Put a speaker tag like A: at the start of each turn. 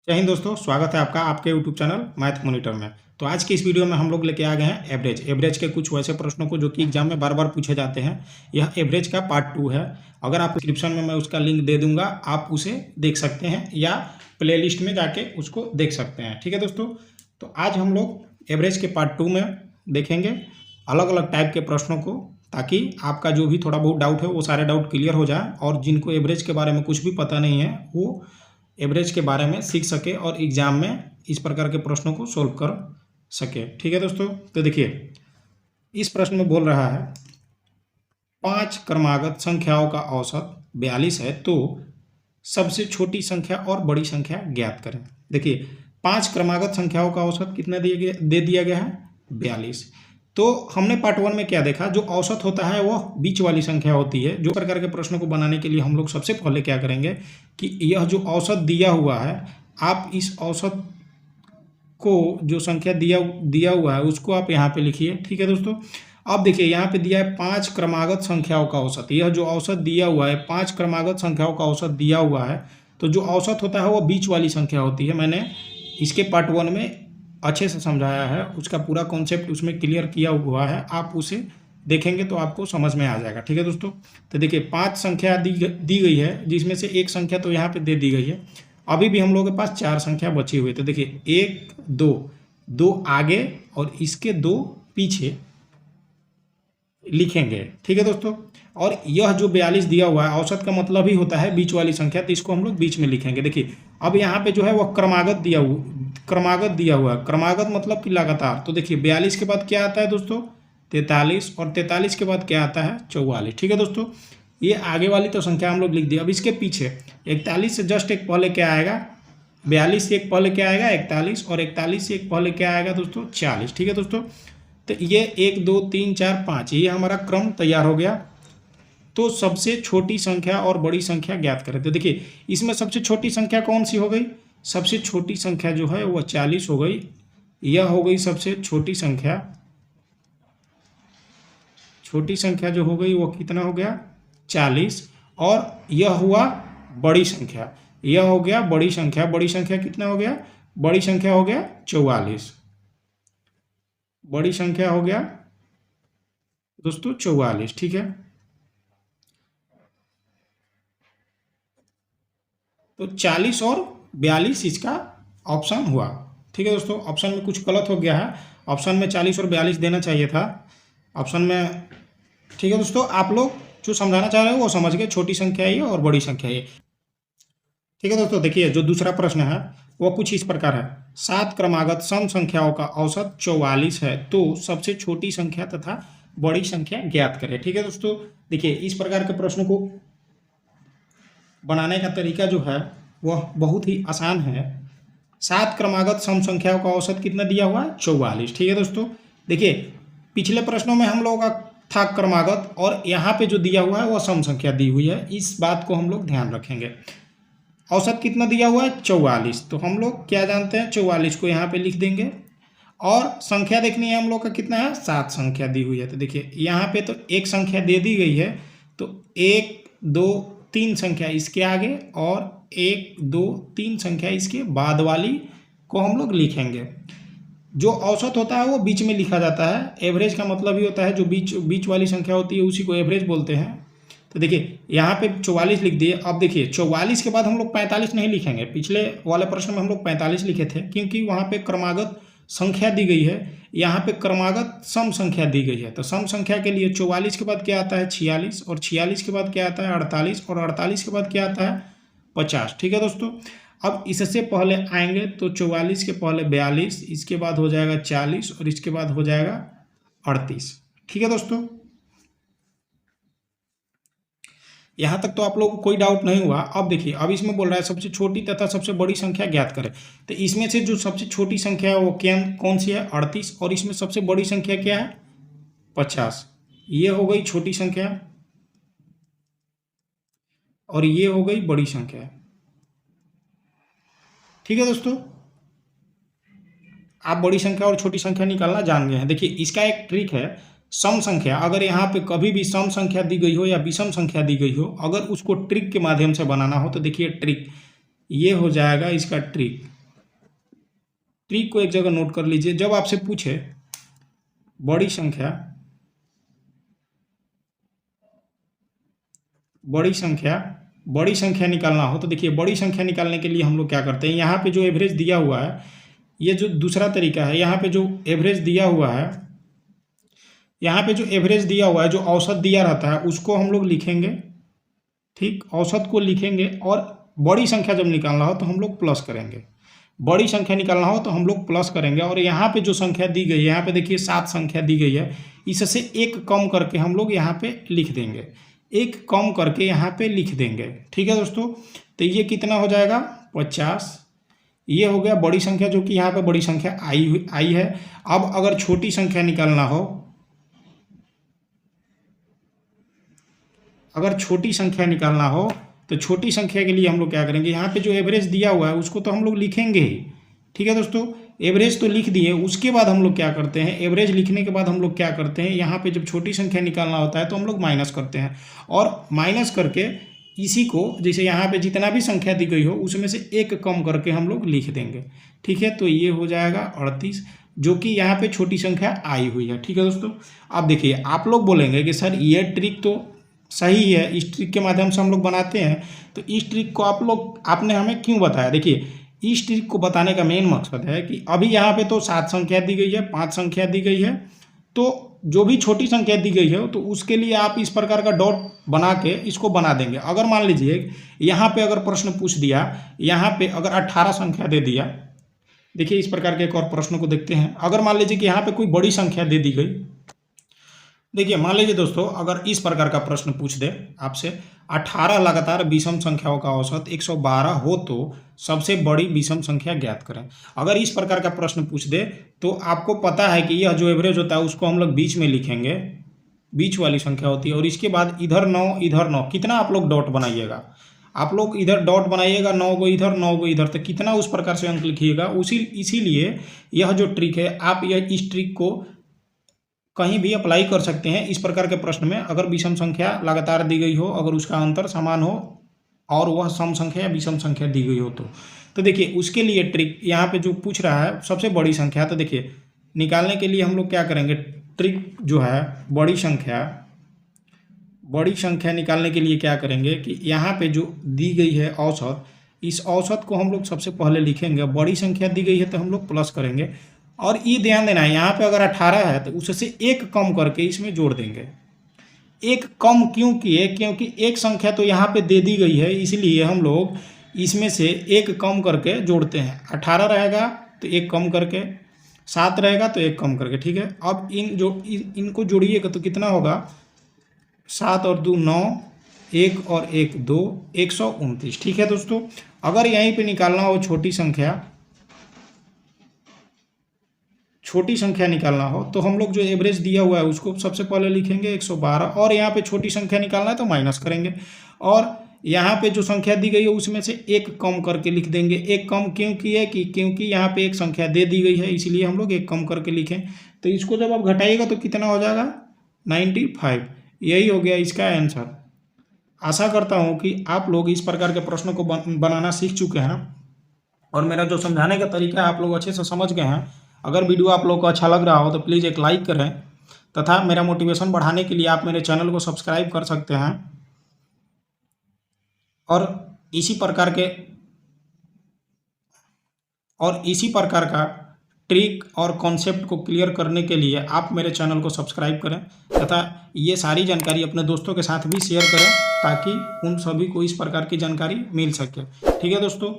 A: जय हिंद दोस्तों, स्वागत है आपका आपके यूट्यूब चैनल मैथ मॉनिटर में। तो आज की इस वीडियो में हम लोग लेके आ गए हैं एवरेज के कुछ वैसे प्रश्नों को जो कि एग्जाम में बार बार पूछे जाते हैं। यह एवरेज का पार्ट 2 है। अगर आप डिस्क्रिप्शन में मैं उसका लिंक दे दूंगा, आप उसे देख सकते हैं या प्लेलिस्ट में जाके उसको देख सकते हैं। ठीक है दोस्तों, तो आज हम लोग एवरेज के पार्ट 2 में देखेंगे अलग अलग टाइप के प्रश्नों को, ताकि आपका जो भी थोड़ा बहुत डाउट है वो सारे डाउट क्लियर हो जाए और जिनको एवरेज के बारे में कुछ भी पता नहीं है वो एवरेज के बारे में सीख सके और एग्जाम में इस प्रकार के प्रश्नों को सोल्व कर सके। ठीक है दोस्तों, तो देखिए इस प्रश्न में बोल रहा है 5 क्रमागत संख्याओं का औसत 42 है, तो सबसे छोटी संख्या और बड़ी संख्या ज्ञात करें। देखिए 5 क्रमागत संख्याओं का औसत कितना दे दिया गया है 42। तो हमने पार्ट 1 में क्या देखा, जो औसत होता है वह बीच वाली संख्या होती है। जो प्रकार के प्रश्नों को बनाने के लिए हम लोग सबसे पहले क्या करेंगे कि यह जो औसत दिया हुआ है, आप इस औसत को जो संख्या दिया हुआ है उसको आप यहाँ पे लिखिए। ठीक है दोस्तों, अब देखिए यहाँ पे दिया है 5 क्रमागत संख्याओं का औसत। यह जो औसत दिया हुआ है 5 क्रमागत संख्याओं का औसत दिया हुआ है, तो जो औसत होता है वो बीच वाली संख्या होती है। मैंने इसके पार्ट 1 में अच्छे से समझाया है, उसका पूरा कॉन्सेप्ट उसमें क्लियर किया हुआ है। आप उसे देखेंगे तो आपको समझ में आ जाएगा। ठीक है दोस्तों, तो देखिए 5 संख्या दी गई है, जिसमें से एक संख्या तो यहाँ पे दे दी गई है। अभी भी हम लोगों के पास 4 संख्या बची हुई है। तो देखिए 1 2 आगे और इसके 2 पीछे लिखेंगे। ठीक है दोस्तों, और यह जो 42 दिया हुआ है औसत का मतलब ही होता है बीच वाली संख्या, तो इसको हम लोग बीच में लिखेंगे। देखिए अब यहाँ पे जो है वह क्रमागत दिया हुआ है। क्रमागत मतलब कि लगातार। तो देखिए 42 के बाद क्या आता है दोस्तों 43, और 43 के बाद क्या आता है 44। ठीक है दोस्तों, ये आगे वाली तो संख्या हम लोग लिख दिए। अब इसके पीछे 41 से जस्ट एक पहले क्या आएगा 42 से एक पहले क्या आएगा 41, और 41 से एक पहले क्या आएगा दोस्तों 40। ठीक है दोस्तों, तो ये 1 2 3 4 5 ये हमारा क्रम तैयार हो गया। तो सबसे छोटी संख्या और बड़ी संख्या ज्ञात करें। तो देखिए इसमें सबसे छोटी संख्या कौन सी हो गई, सबसे छोटी संख्या जो है वह 40 हो गई। यह हो गई सबसे छोटी संख्या। छोटी संख्या जो हो गई वो कितना हो गया 40, और यह हुआ बड़ी संख्या। यह हो गया बड़ी संख्या। बड़ी संख्या कितना हो गया, बड़ी संख्या हो गया 44। बड़ी संख्या हो गया दोस्तों 44। ठीक है, तो 40 और 42 इसका ऑप्शन हुआ। ठीक है दोस्तों, ऑप्शन में कुछ गलत हो गया है, ऑप्शन में 40 और 42 देना चाहिए था ऑप्शन में। ठीक है दोस्तों, आप लोग जो समझाना चाह रहे हो वो समझ गए, छोटी संख्या ये और बड़ी संख्या ये। ठीक है दोस्तों, देखिए जो दूसरा प्रश्न है वो कुछ इस प्रकार है 7 क्रमागत सम संख्याओं का औसत 44 है, तो सबसे छोटी संख्या तथा बड़ी संख्या ज्ञात करें। ठीक है दोस्तों, देखिए इस प्रकार के प्रश्न को बनाने का तरीका जो है वह बहुत ही आसान है। 7 क्रमागत सम संख्याओं का औसत कितना दिया हुआ है 44। ठीक है दोस्तों, देखिए पिछले प्रश्नों में हम लोगों का था क्रमागत, और यहाँ पे जो दिया हुआ है वह सम संख्या दी हुई है। इस बात को हम लोग ध्यान रखेंगे। औसत कितना दिया हुआ है 44, तो हम लोग क्या जानते हैं 44 को यहाँ पे लिख देंगे, और संख्या देखनी है हम लोग का कितना है 7 संख्या दी हुई है। तो देखिए यहाँ पे तो एक संख्या दे दी गई है, तो 1 2 3 संख्या इसके आगे और 1 2 3 संख्या इसके बाद वाली को हम लोग लिखेंगे। जो औसत होता है वो बीच में लिखा जाता है। एवरेज का मतलब ही होता है जो बीच वाली संख्या होती है उसी को एवरेज बोलते हैं। तो देखिए यहाँ पे 44 लिख दिए। अब देखिए 44 के बाद हम लोग 45 नहीं लिखेंगे। पिछले वाले प्रश्न में हम लोग 45 लिखे थे, क्योंकि वहाँ पे क्रमागत संख्या दी गई है, यहाँ पे क्रमागत सम संख्या दी गई है। तो सम संख्या के लिए 44 के बाद क्या आता है 46, और 46 के बाद क्या आता है 48, और 48 के बाद क्या आता है 50। ठीक है दोस्तों, अब इससे पहले आएंगे तो 44 के पहले 42, इसके बाद हो जाएगा 40, और इसके बाद हो जाएगा 38। ठीक है दोस्तों, यहाँ तक तो आप लोगों को कोई डाउट नहीं हुआ। अब देखिए अब इसमें बोल रहा है सबसे छोटी तथा सबसे बड़ी संख्या ज्ञात करें। तो इसमें से जो सबसे छोटी संख्या है वो कौन सी है 38, और इसमें सबसे बड़ी संख्या क्या है 50। ये हो गई छोटी संख्या और ये हो गई बड़ी संख्या। ठीक है दोस्तों, आप बड़ी संख्या और छोटी संख्या निकालना जान गए हैं। देखिए इसका एक ट्रिक है, सम संख्या अगर यहाँ पे कभी भी सम संख्या दी गई हो या विषम संख्या दी गई हो, अगर उसको ट्रिक के माध्यम से बनाना हो तो देखिए ट्रिक, ये हो जाएगा इसका ट्रिक। ट्रिक को एक जगह नोट कर लीजिए। जब आपसे पूछे बड़ी संख्या निकालना हो, तो देखिए बड़ी संख्या निकालने के लिए हम लोग क्या करते हैं, यहाँ पे जो एवरेज दिया हुआ है, ये जो दूसरा तरीका है, यहाँ पे जो एवरेज दिया हुआ है, जो औसत दिया रहता है उसको हम लोग लिखेंगे, ठीक, औसत को लिखेंगे। और बड़ी संख्या जब निकालना हो तो हम लोग प्लस करेंगे, और यहाँ पे जो संख्या दी गई है, यहाँ पे देखिए 7 संख्या दी गई है, इससे एक कम करके हम लोग यहाँ पे लिख देंगे, ठीक है दोस्तों। तो ये कितना हो जाएगा 50। ये हो गया बड़ी संख्या, जो कि यहाँ पे बड़ी संख्या आई है। अब अगर छोटी संख्या निकालना हो, तो छोटी संख्या के लिए हम लोग क्या करेंगे, यहाँ पे जो एवरेज दिया हुआ है उसको तो हम लोग लिखेंगे ही, ठीक है दोस्तों। एवरेज तो लिख दिए, उसके बाद हम लोग क्या करते हैं, एवरेज लिखने के बाद हम लोग क्या करते हैं, यहाँ पे जब छोटी संख्या निकालना होता है तो हम लोग माइनस करते हैं, और माइनस करके इसी को, जैसे यहाँ पे जितना भी संख्या दी गई हो उसमें से एक कम करके हम लोग लिख देंगे, ठीक है। तो ये हो जाएगा 38, जो कि यहाँ पे छोटी संख्या आई हुई है, ठीक है दोस्तों। अब देखिए आप लोग बोलेंगे कि सर ये ट्रिक तो सही है, इस ट्रिक के माध्यम से हम लोग बनाते हैं, तो इस ट्रिक को आपने हमें क्यों बताया। देखिए इस ट्रिक को बताने का मेन मकसद है कि अभी यहाँ पे तो 7 संख्या दी गई है, 5 संख्या दी गई है, तो जो भी छोटी संख्या दी गई है तो उसके लिए आप इस प्रकार का डॉट बना के इसको बना देंगे। अगर मान लीजिए यहाँ पे अगर प्रश्न पूछ दिया, यहाँ पे अगर 18 संख्या दे दिया, देखिए इस प्रकार के एक और प्रश्न को देखते हैं। अगर मान लीजिए कि यहाँ पे कोई बड़ी संख्या दे दी गई, देखिए मान लीजिए दोस्तों अगर इस प्रकार का प्रश्न पूछ दे आपसे, 18 लगातार विषम संख्याओं का औसत 112 हो तो सबसे बड़ी विषम संख्या ज्ञात करें। अगर इस प्रकार का प्रश्न पूछ दे तो आपको पता है कि यह जो एवरेज होता है उसको हम लोग बीच में लिखेंगे, बीच वाली संख्या होती है, और इसके बाद इधर 9 इधर 9, कितना आप लोग डॉट बनाइएगा, आप लोग इधर डॉट बनाइएगा, 9 को इधर 9 को इधर, तो कितना उस प्रकार से अंक लिखिएगा। इसीलिए यह जो ट्रिक है, आप इस ट्रिक को कहीं भी अप्लाई कर सकते हैं। इस प्रकार के प्रश्न में अगर विषम संख्या लगातार दी गई हो, अगर उसका अंतर समान हो और वह सम संख्या या विषम संख्या दी गई हो तो देखिए उसके लिए ट्रिक यहाँ पे जो पूछ रहा है सबसे बड़ी संख्या, तो देखिए निकालने के लिए हम लोग क्या करेंगे, ट्रिक जो है बड़ी संख्या निकालने के लिए क्या करेंगे कि यहाँ पे जो दी गई है औसत, इस औसत को हम लोग सबसे पहले लिखेंगे। बड़ी संख्या दी गई है तो हम लोग प्लस करेंगे, और ये ध्यान देना है यहाँ पे अगर 18 है तो उससे एक कम करके इसमें जोड़ देंगे। एक कम क्यों किए, क्योंकि एक संख्या तो यहाँ पे दे दी गई है, इसलिए हम लोग इसमें से एक कम करके जोड़ते हैं। 18 रहेगा तो एक कम करके, 7 रहेगा तो एक कम करके, ठीक है। अब इनको जोड़िएगा तो कितना होगा, 7 और 2 9, 1 और 1 2, 129, ठीक है दोस्तों। अगर यहीं पे निकालना हो छोटी संख्या निकालना हो तो हम लोग जो एवरेज दिया हुआ है उसको सबसे पहले लिखेंगे 112, और यहाँ पे छोटी संख्या निकालना है तो माइनस करेंगे, और यहाँ पे जो संख्या दी गई है उसमें से एक कम करके लिख देंगे। एक कम क्यों किए कि क्योंकि यहाँ पे एक संख्या दे दी गई है, इसलिए हम लोग एक कम करके लिखें। तो इसको जब आप घटाइएगा तो कितना हो जाएगा 95। यही हो गया इसका आंसर। आशा करता हूँ कि आप लोग इस प्रकार के प्रश्नों को बनाना सीख चुके हैं, और मेरा जो समझाने का तरीका है आप लोग अच्छे से समझ गए हैं। अगर वीडियो आप लोगों को अच्छा लग रहा हो तो प्लीज़ एक लाइक करें, तथा मेरा मोटिवेशन बढ़ाने के लिए आप मेरे चैनल को सब्सक्राइब कर सकते हैं। और इसी प्रकार का ट्रिक और कॉन्सेप्ट को क्लियर करने के लिए आप मेरे चैनल को सब्सक्राइब करें, तथा ये सारी जानकारी अपने दोस्तों के साथ भी शेयर करें, ताकि उन सभी को इस प्रकार की जानकारी मिल सके, ठीक है दोस्तों।